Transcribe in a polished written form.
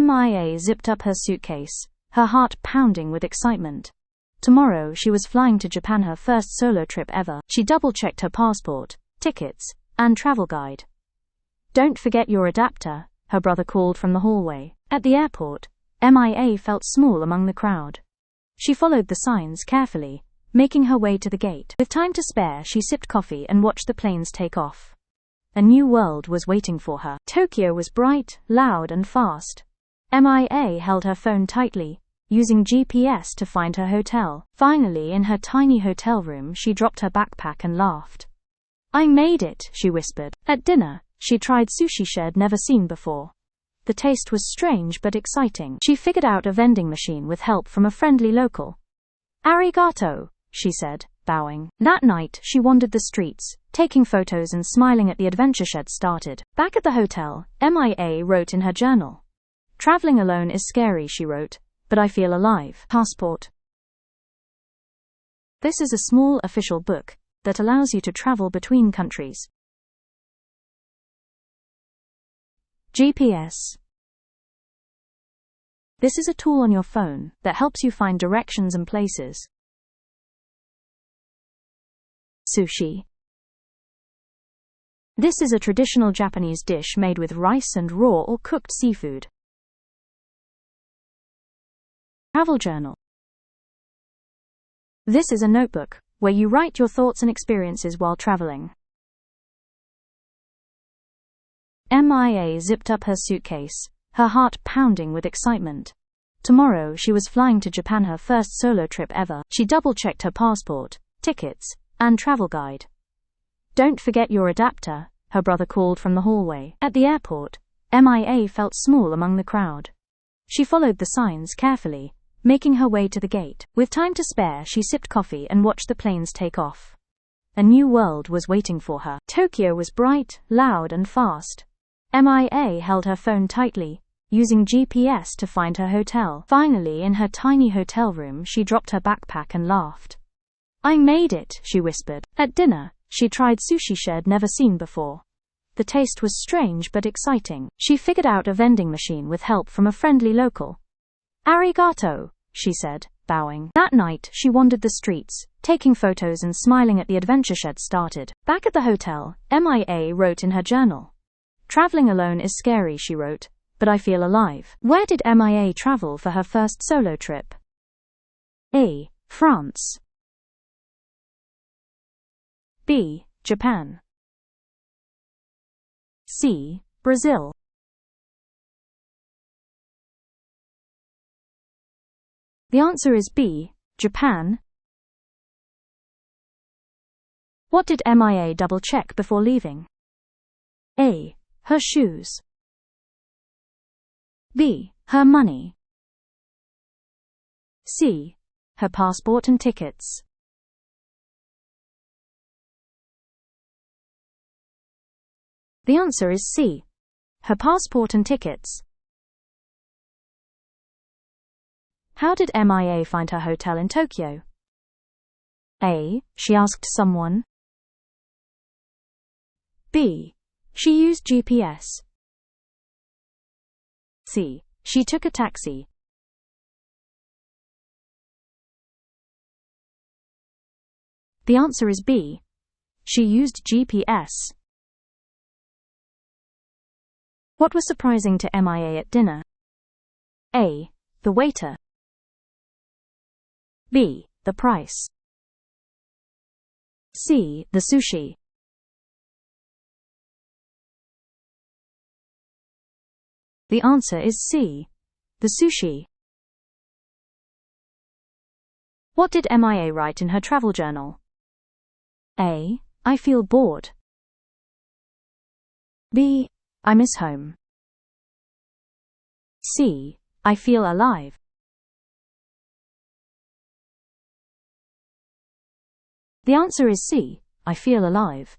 MIA zipped up her suitcase, her heart pounding with excitement. Tomorrow she was flying to Japan, her first solo trip ever. She double-checked her passport, tickets, and travel guide. "Don't forget your adapter," her brother called from the hallway. At the airport, MIA felt small among the crowd. She followed the signs carefully, making her way to the gate. With time to spare, she sipped coffee and watched the planes take off. A new world was waiting for her. Tokyo was bright, loud, and fast. MIA held her phone tightly, using GPS to find her hotel. Finally, in her tiny hotel room, she dropped her backpack and laughed. "I made it," she whispered. At dinner, she tried sushi she'd never seen before. The taste was strange but exciting. She figured out a vending machine with help from a friendly local. "Arigato," she said, bowing. That night, she wandered the streets, taking photos and smiling at the adventure she'd started. Back at the hotel, MIA wrote in her journal. "Traveling alone is scary," she wrote, "but I feel alive." Passport. This is a small official book that allows you to travel between countries. GPS. This is a tool on your phone that helps you find directions and places. Sushi. This is a traditional Japanese dish made with rice and raw or cooked seafood. Travel journal. This is a notebook where you write your thoughts and experiences while traveling. MIA zipped up her suitcase, her heart pounding with excitement. Tomorrow she was flying to Japan, her first solo trip ever. She double-checked her passport, tickets, and travel guide. "Don't forget your adapter," her brother called from the hallway. At the airport, MIA felt small among the crowd. She followed the signs carefully, making her way to the gate. With time to spare, she sipped coffee and watched the planes take off. A new world was waiting for her. Tokyo was bright, loud, and fast. MIA held her phone tightly, using GPS to find her hotel. Finally, in her tiny hotel room, she dropped her backpack and laughed. "I made it," she whispered. At dinner, she tried sushi she'd never seen before. The taste was strange but exciting. She figured out a vending machine with help from a friendly local. "Arigato," she said, bowing. That night, she wandered the streets, taking photos and smiling at the adventure she'd started. Back at the hotel, MIA wrote in her journal. "Traveling alone is scary," she wrote, "but I feel alive." Where did MIA travel for her first solo trip? A. France. B. Japan. C. Brazil. The answer is B. Japan. What did MIA double-check before leaving? A. Her shoes. B. Her money. C. Her passport and tickets. The answer is C. Her passport and tickets. How did MIA find her hotel in Tokyo? A. She asked someone. B. She used GPS. C. She took a taxi. The answer is B. She used GPS. What was surprising to MIA at dinner? A. The waiter. B. The price. C. The sushi. The answer is C. The sushi. What did MIA write in her travel journal? A. I feel bored. B. I miss home. C. I feel alive. The answer is C. I feel alive.